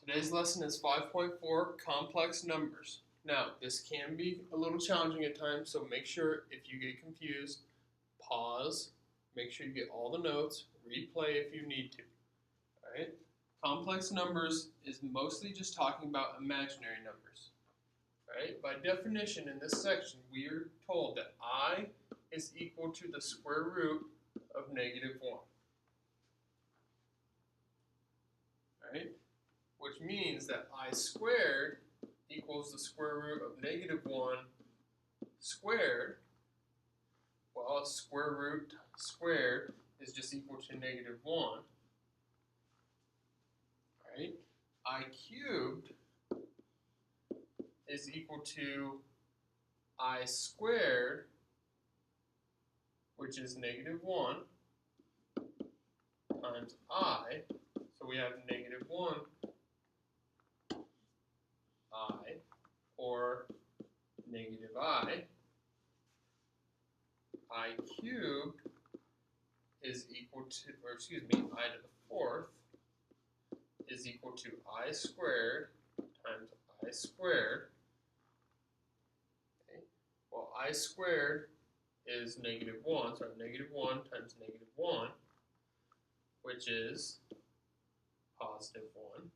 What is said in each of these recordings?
Today's lesson is 5.4, complex numbers. Now, this can be a little challenging at times, so make sure if you get confused, pause, make sure you get all the notes, replay if you need to. Alright? Complex numbers is mostly just talking about imaginary numbers. Right? By definition, in this section, we are told that I is equal to the square root of negative 1. Right? Which means that I squared equals the square root of negative 1 squared. Well, square root squared is just equal to negative 1. Right? I cubed is equal to I squared, which is negative 1, times I. So we have negative 1 I, or negative I cubed is equal to, or excuse me, I to the fourth is equal to I squared times I squared. Okay. Well, I squared is negative 1, so I have negative 1 times negative 1, which is positive 1.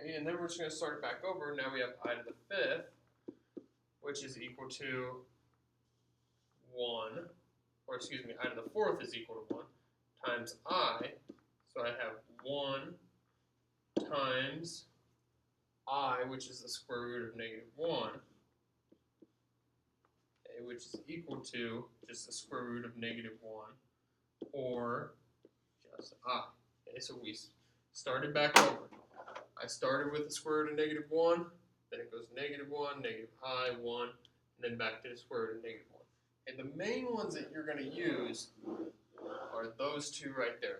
Okay, and then we're just going to start it back over. Now we have I to the fifth, which is equal to 1, or excuse me, I to the fourth is equal to 1, times I. So I have 1 times I, which is the square root of negative 1, okay, which is equal to just the square root of negative 1, or just I. Okay, so we started back over. I started with the square root of negative 1, then it goes negative 1, negative I, 1, and then back to the square root of negative 1. And the main ones that you're going to use are those two right there.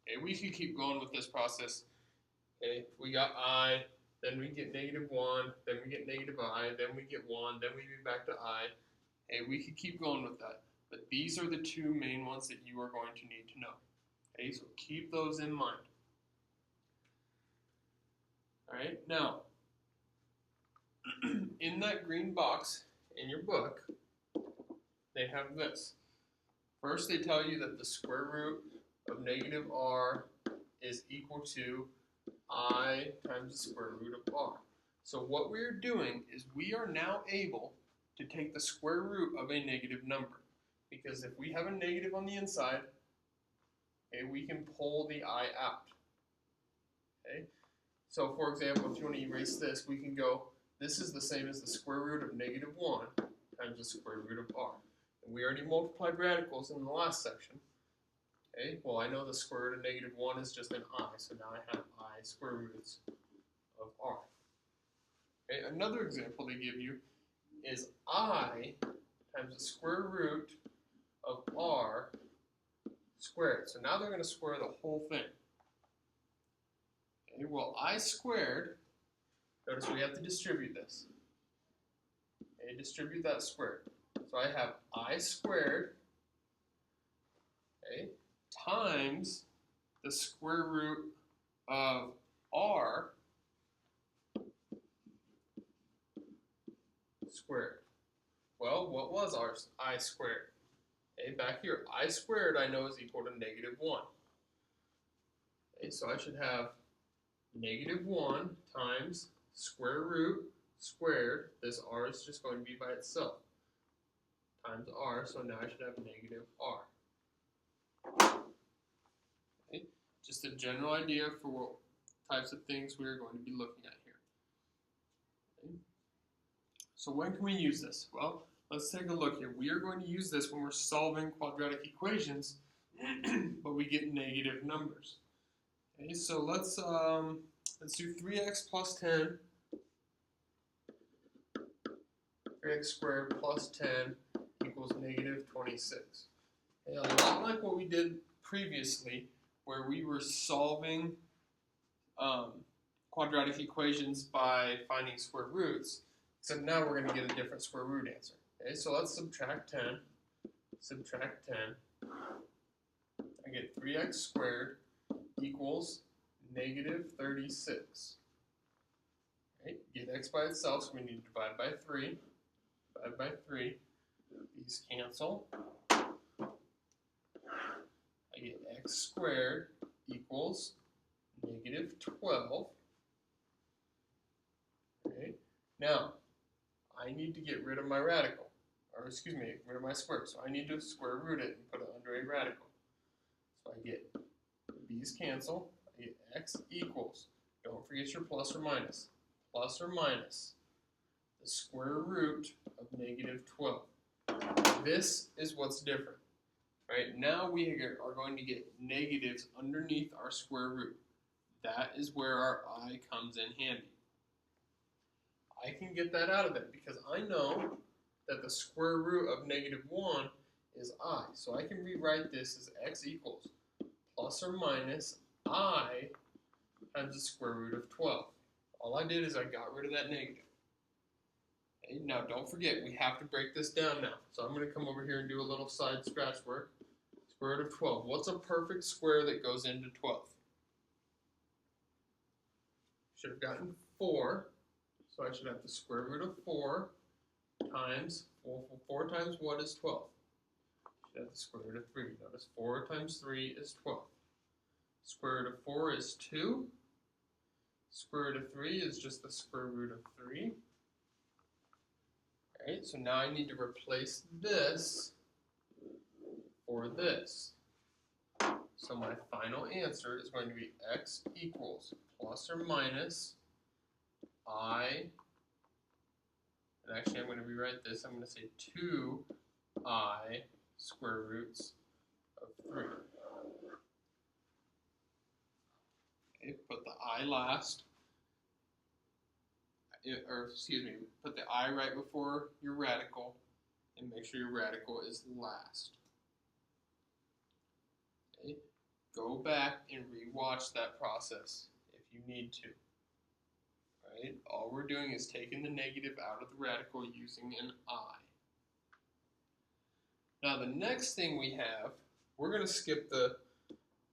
Okay, we could keep going with this process. Okay, we got I, then we get negative 1, then we get negative I, then we get 1, then we get back to I. Okay, we could keep going with that. But these are the two main ones that you are going to need to know. Okay, so keep those in mind. Alright, now, in that green box in your book, they have this. First, they tell you that the square root of negative r is equal to I times the square root of r. So what we're doing is we are now able to take the square root of a negative number. Because if we have a negative on the inside, okay, we can pull the I out. Okay? So for example, if you want to erase this, we can go, this is the same as the square root of negative 1 times the square root of r. And we already multiplied radicals in the last section. Okay, well I know the square root of negative 1 is just an I, so now I have I square roots of r. Okay, another example they give you is I times the square root of r squared. So now they're going to square the whole thing. Okay, well, I squared, notice we have to distribute this. Okay, distribute that squared. So I have I squared, okay, times the square root of r squared. Well, what was our I squared? Okay, back here, I squared I know is equal to negative 1. Okay, so I should have negative 1 times square root squared, this r is just going to be by itself, times r, so now I should have negative r. Okay, just a general idea for what types of things we're going to be looking at here. Okay. So when can we use this? Well, let's take a look here. We are going to use this when we're solving quadratic equations, but we get negative numbers. Okay, so let's do 3x plus 10, 3x squared plus 10 equals negative 26. Okay, a lot like what we did previously, where we were solving quadratic equations by finding square roots, except now we're going to get a different square root answer. Okay, so let's subtract 10. Subtract 10. I get 3x squared equals negative 36. Right? Get x by itself, so we need to divide by 3. Divide by 3. These cancel. I get x squared equals negative 12. Okay. Now, I need to get rid of my radical. Or excuse me, rid of my square. So I need to square root it and put it under a radical. So I get these cancel. I get x equals, don't forget your plus or minus. Plus or minus the square root of negative 12. This is what's different. Right? Now we are going to get negatives underneath our square root. That is where our I comes in handy. I can get that out of it because I know that the square root of negative 1 is I. So I can rewrite this as x equals plus or minus I times the square root of 12. All I did is I got rid of that negative. Okay, now don't forget, we have to break this down now. So I'm going to come over here and do a little side scratch work. Square root of 12. What's a perfect square that goes into 12? Should have gotten 4. So I should have the square root of 4 times, 4 times what is 12? Should have the square root of 3. Notice 4 times 3 is 12. Square root of 4 is 2. Square root of 3 is just the square root of 3. Alright, so now I need to replace this for this. So my final answer is going to be x equals plus or minus I, and actually I'm going to rewrite this, I'm going to say 2I square roots of 3. Okay, put the I last, or excuse me, put the I right before your radical, and make sure your radical is last. Okay, go back and re-watch that process if you need to. Right? All we're doing is taking the negative out of the radical using an I. Now the next thing we have, we're going to skip the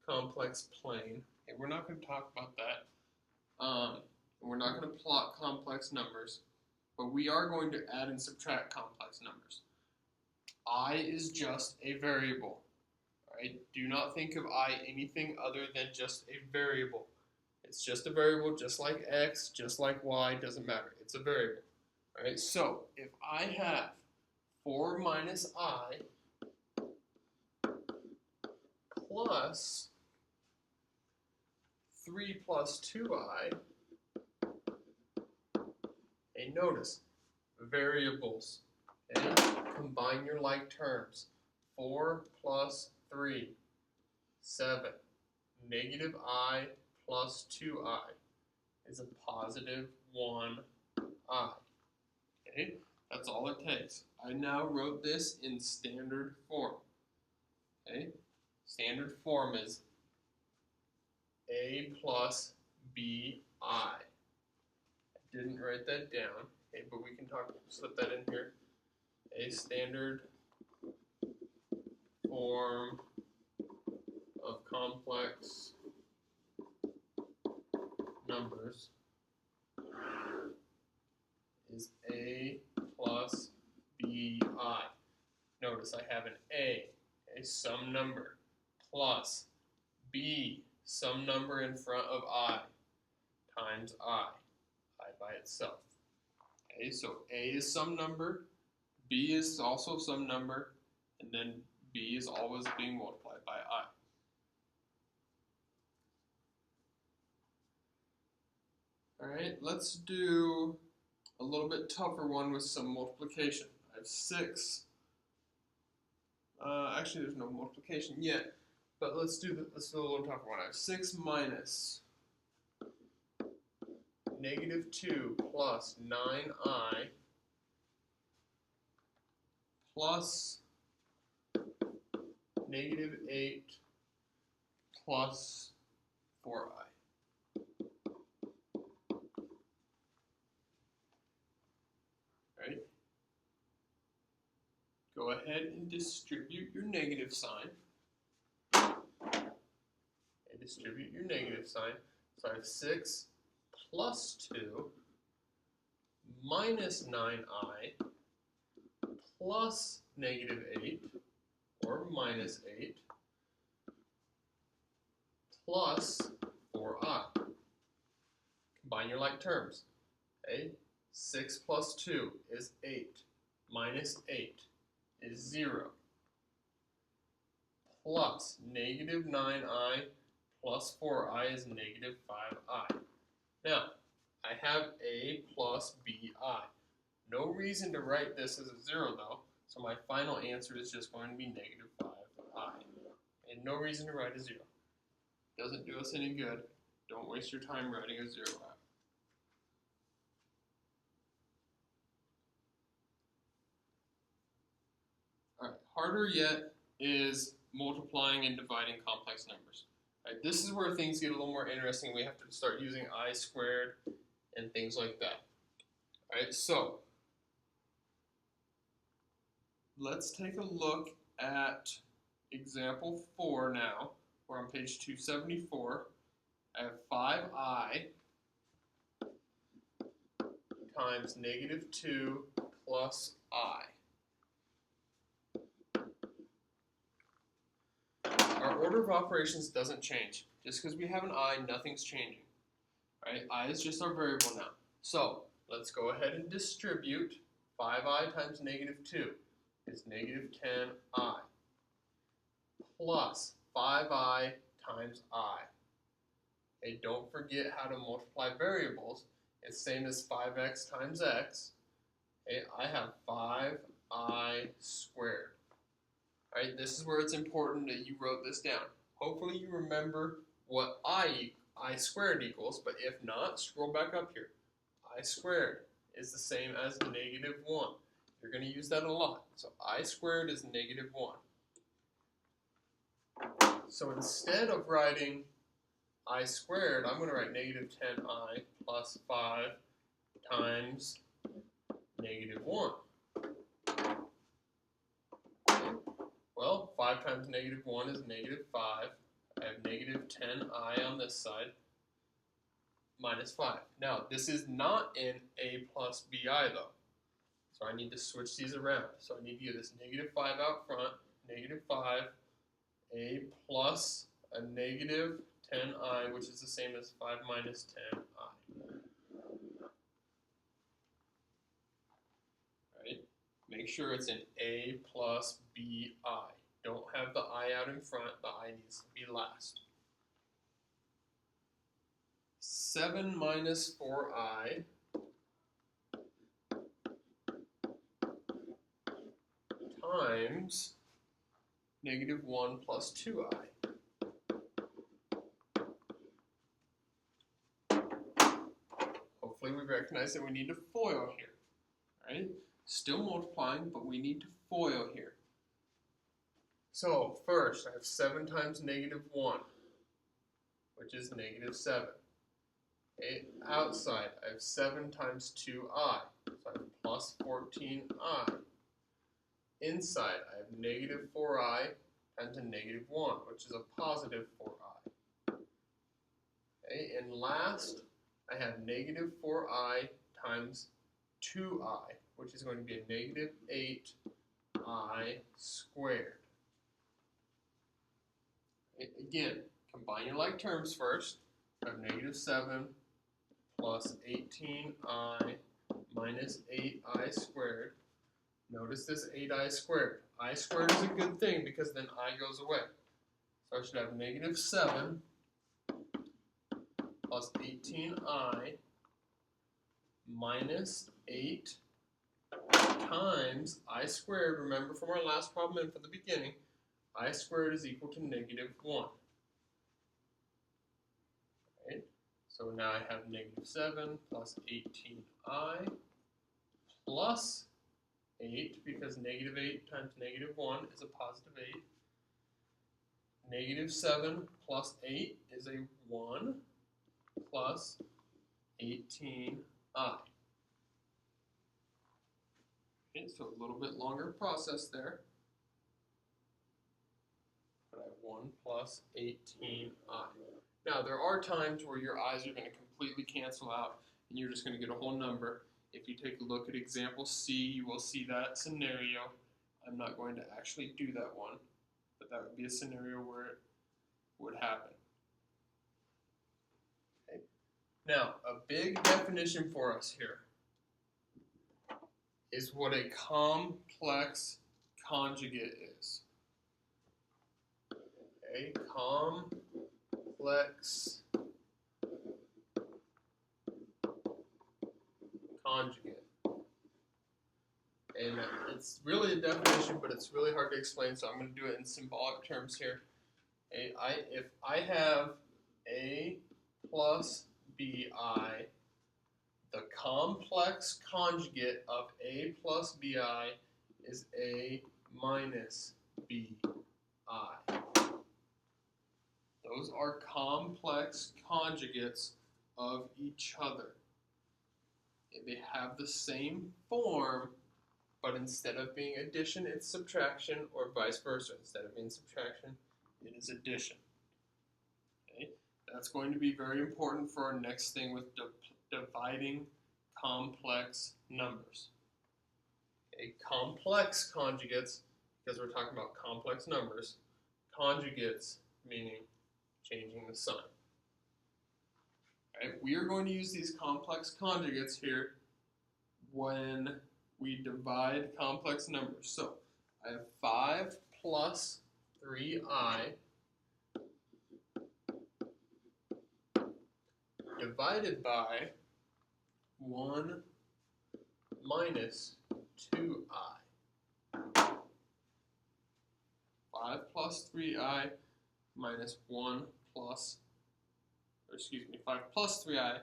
complex plane. Okay, we're not going to talk about that. We're not going to plot complex numbers, but we are going to add and subtract complex numbers. I is just a variable. Right? Do not think of I anything other than just a variable. It's just a variable, just like x, just like y, doesn't matter. It's a variable. All right, so if I have 4 minus I plus 3 plus 2I, and notice, variables, okay? Combine your like terms. 4 plus 3, 7. Negative I plus 2I is a positive 1I. Okay, that's all it takes. I now wrote this in standard form. Okay, standard form is A plus BI. I didn't write that down, okay, but we can slip that in here. A standard form of complex numbers is A plus BI. Notice I have an A, some number, plus B, some number in front of I, times I by itself. Okay, so A is some number, B is also some number, and then B is always being multiplied by I. Alright, let's do a little bit tougher one with some multiplication. I have 6. Actually, there's no multiplication yet, but let's do a little tougher one. I have 6 minus negative 2 plus 9I plus negative 8 plus 4I. Right? Go ahead and distribute your negative sign. So I have 6 plus 2 minus 9i plus negative 8, or minus 8, plus 4i. Combine your like terms. Okay? 6 plus 2 is 8, minus 8 is 0, plus negative 9i plus 4i is negative 5i. Now, I have a plus bi. No reason to write this as a 0 though, so my final answer is just going to be negative 5i. And no reason to write a 0. Doesn't do us any good. Don't waste your time writing a 0 out. Alright, harder yet is multiplying and dividing complex numbers. Alright, this is where things get a little more interesting. We have to start using I squared and things like that. Alright, so let's take a look at example 4 now. We're on page 274. I have 5i times negative 2 plus I. Our order of operations doesn't change. Just because we have an I, nothing's changing. Right? I is just our variable now. So let's go ahead and distribute 5i times negative 2 is negative 10i plus 5i times I. Okay, don't forget how to multiply variables. It's same as 5x times x. Okay, I have 5i squared. Alright, this is where it's important that you wrote this down. Hopefully you remember what I squared equals, but if not, scroll back up here. I squared is the same as negative 1. You're going to use that a lot. So I squared is negative 1. So instead of writing I squared, I'm going to write negative 10i plus 5 times negative 1. Well, 5 times negative 1 is negative 5. I have negative 10i on this side, minus 5. Now, this is not in a plus bi, though. So I need to switch these around. So I need to get this negative 5 out front, negative 5, a plus a negative 10i, which is the same as 5 minus 10i. Right? Make sure it's an a plus bi. Don't have the I out in front. The I needs to be last. 7 minus 4i times negative 1 plus 2i. Hopefully we recognize that we need to FOIL here. Right? Still multiplying, but we need to FOIL here. So first, I have 7 times negative 1, which is negative 7. Okay, outside, I have 7 times 2i, so I have plus 14i. Inside, I have negative 4i times a negative 1, which is a positive 4i. Okay, and last, I have negative 4i times 2i, which is going to be a negative 8i squared. Again, combine your like terms first. I have negative 7 plus 18i minus 8i squared. Notice this 8i squared. I squared is a good thing because then I goes away. So I should have negative 7 plus 18i minus 8 times I squared. Remember from our last problem and from the beginning, I squared is equal to negative 1. Right? So now I have negative 7 plus 18i plus 8, because negative 8 times negative 1 is a positive 8. Negative 7 plus 8 is a 1 plus 18i. Okay, so a little bit longer process there. But I have 1 plus 18i. Now, there are times where your i's are going to completely cancel out and you're just going to get a whole number. If you take a look at example C, you will see that scenario. I'm not going to actually do that one, but that would be a scenario where it would happen. Okay. Now, a big definition for us here is what a complex conjugate is. A complex conjugate. And it's really a definition, but it's really hard to explain, so I'm going to do it in symbolic terms here. If I have A plus BI, the complex conjugate of A plus BI is A minus BI. Those are complex conjugates of each other. They have the same form, but instead of being addition, it's subtraction, or vice versa. Instead of being subtraction, it is addition. Okay? That's going to be very important for our next thing with dividing complex numbers. Okay? Complex conjugates, because we're talking about complex numbers, conjugates meaning changing the sign. Okay? We are going to use these complex conjugates here when we divide complex numbers. So I have 5 plus 3i divided by 1 minus 2i. 5 plus 3i minus 1 plus, 5 plus 3i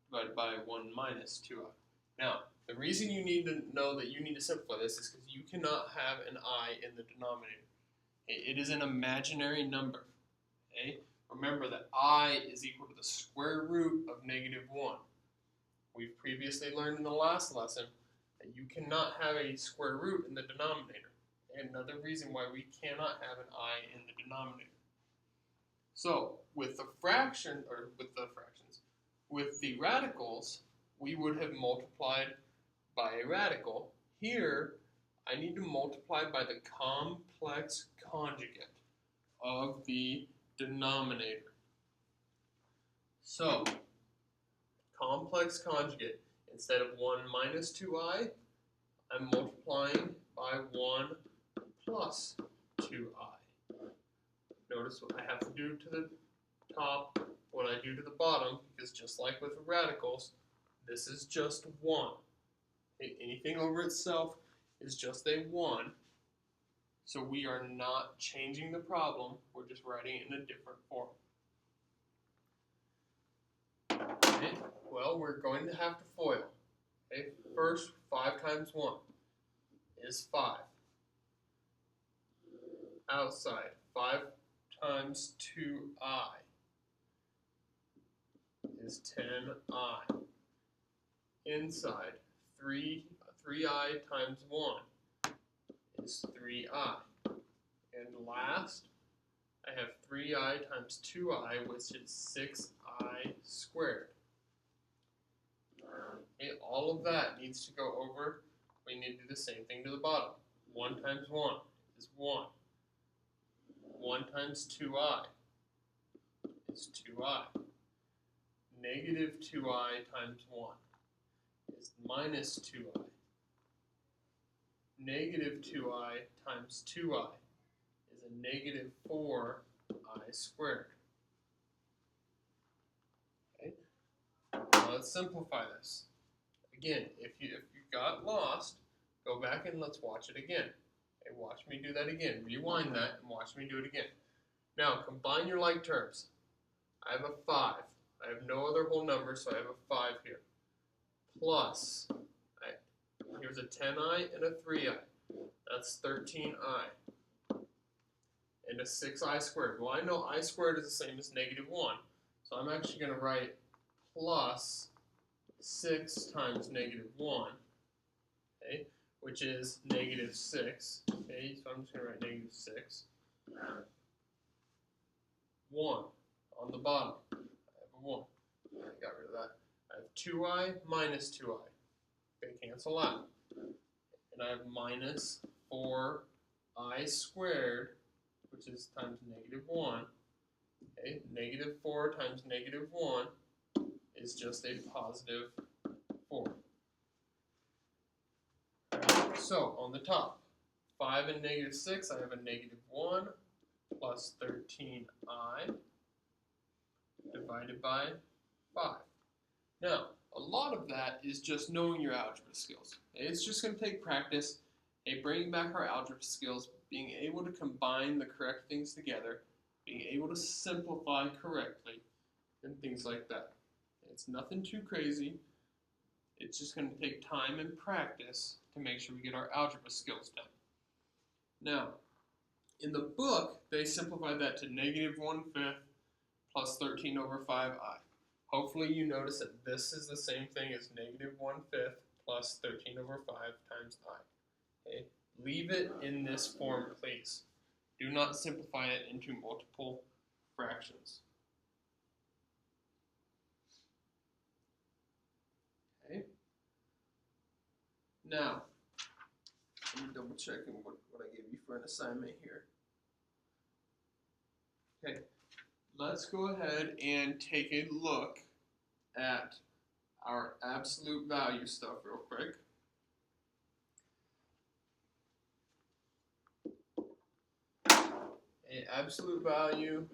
divided by 1 minus 2i. Now, the reason you need to know that you need to simplify this is because you cannot have an I in the denominator. It is an imaginary number. Okay? Remember that I is equal to the square root of -1. We've previously learned in the last lesson that you cannot have a square root in the denominator. And another reason why we cannot have an I in the denominator. So, with the radicals, we would have multiplied by a radical. Here, I need to multiply by the complex conjugate of the denominator. So, complex conjugate, instead of 1 minus 2i, I'm multiplying by 1 plus 2i. Notice what I have to do to the top, what I do to the bottom, because just like with the radicals, this is just 1. Anything over itself is just a 1. So we are not changing the problem, we're just writing it in a different form. Okay, well, we're going to have to FOIL. Okay, first, 5 times 1 is 5. Outside, 5 times 2i is 10i. Inside, 3i times 1 is 3i. And last, I have 3i times 2i, which is 6i squared. Okay, all of that needs to go over. We need to do the same thing to the bottom. 1 times 1 is 1. 1 times 2i is 2i. Negative 2i times 1 is minus 2i. Negative 2i times 2i is a negative 4i squared. Okay. Now let's simplify this. Again, if you got lost, go back and let's watch it again. Okay, watch me do that again. Rewind that and watch me do it again. Now combine your like terms. I have a 5. I have no other whole number, so I have a 5 here. Plus, here's a 10i and a 3i. That's 13i. And a 6i squared. Well, I know I squared is the same as -1. So I'm actually going to write plus 6 times -1, okay, which is -6. Okay, so I'm just going to write -6. 1 on the bottom. 1. I got rid of that. I have 2i minus 2i. They cancel out. And I have minus 4i squared, which is times negative 1. Okay, negative 4 times negative 1 is just a positive 4. So, on the top, 5 and negative 6, I have a negative 1 plus 13i divided by 5. Now, a lot of that is just knowing your algebra skills. It's just going to take practice, bringing back our algebra skills, being able to combine the correct things together, being able to simplify correctly, and things like that. It's nothing too crazy. It's just going to take time and practice to make sure we get our algebra skills done. Now, in the book, they simplified that to negative 1/5 plus 13 over 5i. Hopefully you notice that this is the same thing as negative 1/5 plus 13 over 5 times I. Okay? Leave it in this form, please. Do not simplify it into multiple fractions. Okay? Now, let me double check what I gave you for an assignment here. Okay, let's go ahead and take a look at our absolute value stuff real quick. An absolute value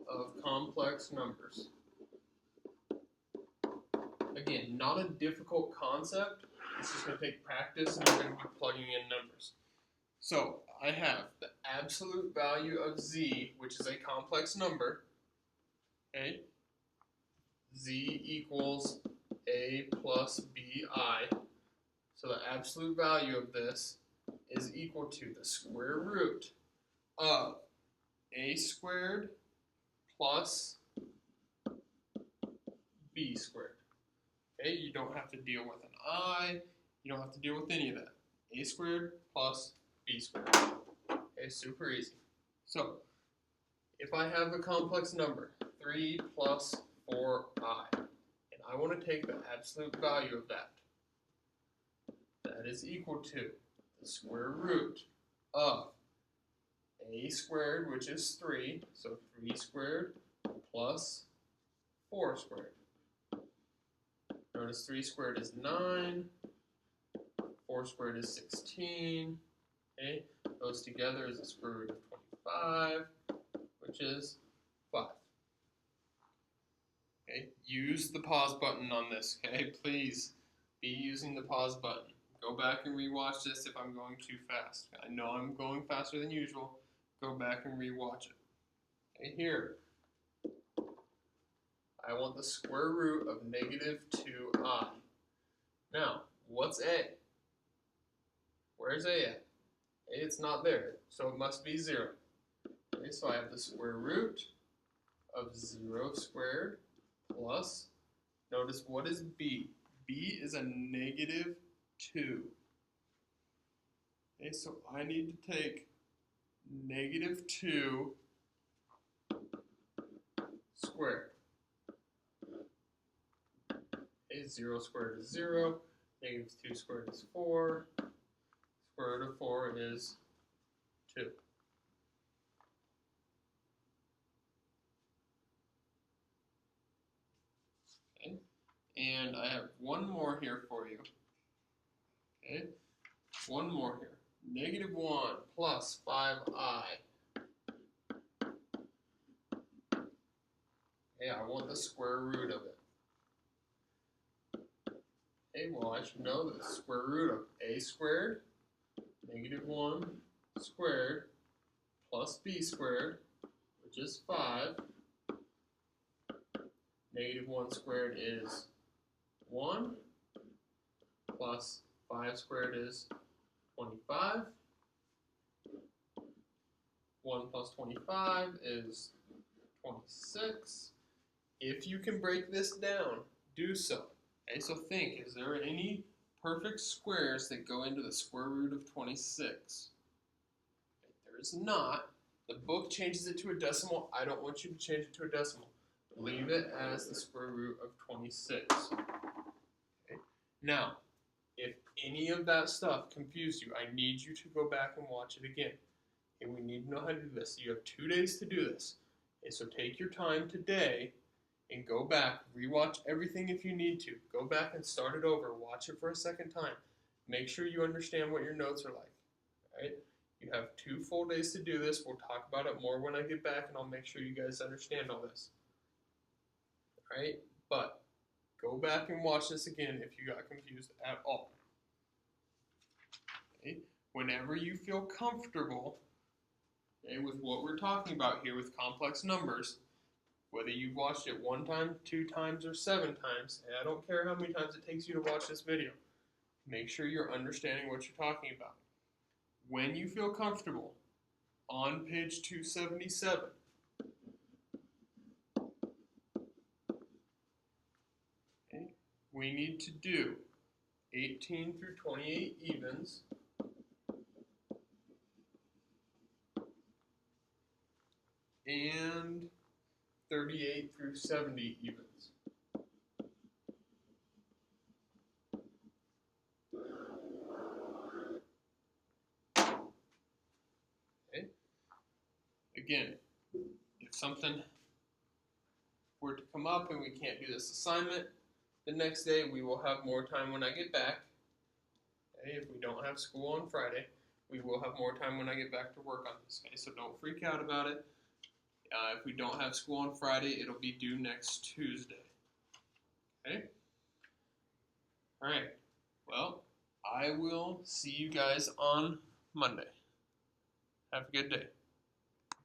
of complex numbers. Again, not a difficult concept. It's just going to take practice and you're going to be plugging in numbers. So I have the absolute value of z, which is a complex number. Okay, z equals a plus bi. So the absolute value of this is equal to the square root of a squared plus b squared. Okay, you don't have to deal with an I, you don't have to deal with any of that. A squared plus b squared. Okay, super easy. So, if I have a complex number, 3 plus 4i, and I want to take the absolute value of that, that is equal to the square root of a squared, which is 3, so 3 squared plus 4 squared. Notice 3 squared is 9, 4 squared is 16, okay? Those together is the square root of 25, which is 5. Okay, use the pause button on this, okay? Please be using the pause button. Go back and rewatch this if I'm going too fast. I know I'm going faster than usual. Go back and rewatch it. Okay, here, I want the square root of negative 2i. Now, what's a? Where's a at? It's not there, so it must be 0. Okay, so I have the square root of 0 squared plus, notice what is b? b is a negative 2. Okay, so I need to take negative 2 squared. Okay, 0 squared is 0, negative 2 squared is 4, square root of 4 is 2. Okay, and I have one more here for you. Okay, one more here. Negative 1 plus 5i. Okay, I want the square root of it. Okay, well I should know that the square root of a squared, negative 1 squared, plus b squared, which is 5. Negative 1 squared is 1, plus 5 squared is 25. 1 plus 25 is 26. If you can break this down, do so. Okay, so think, is there any perfect squares that go into the square root of 26? Okay, there is not. The book changes it to a decimal. I don't want you to change it to a decimal. Leave it as the square root of 26. Okay? Now, if any of that stuff confused you, I need you to go back and watch it again. And we need to know how to do this. You have 2 days to do this. And so take your time today and go back, rewatch everything if you need to. Go back and start it over. Watch it for a second time. Make sure you understand what your notes are like. All right? You have 2 full days to do this. We'll talk about it more when I get back, and I'll make sure you guys understand all this. All right? But go back and watch this again if you got confused at all. Okay? Whenever you feel comfortable, okay, with what we're talking about here with complex numbers, whether you've watched it 1 time, 2 times, or 7 times, and I don't care how many times it takes you to watch this video, make sure you're understanding what you're talking about. When you feel comfortable, on page 277, okay, we need to do 18 through 28 evens, and 38 through 70 evens. Okay. Again, if something were to come up and we can't do this assignment the next day, we will have more time when I get back. Okay. If we don't have school on Friday, we will have more time when I get back to work on this. Okay. So don't freak out about it. If we don't have school on Friday, it'll be due next Tuesday. Okay? Alright. Well, I will see you guys on Monday. Have a good day.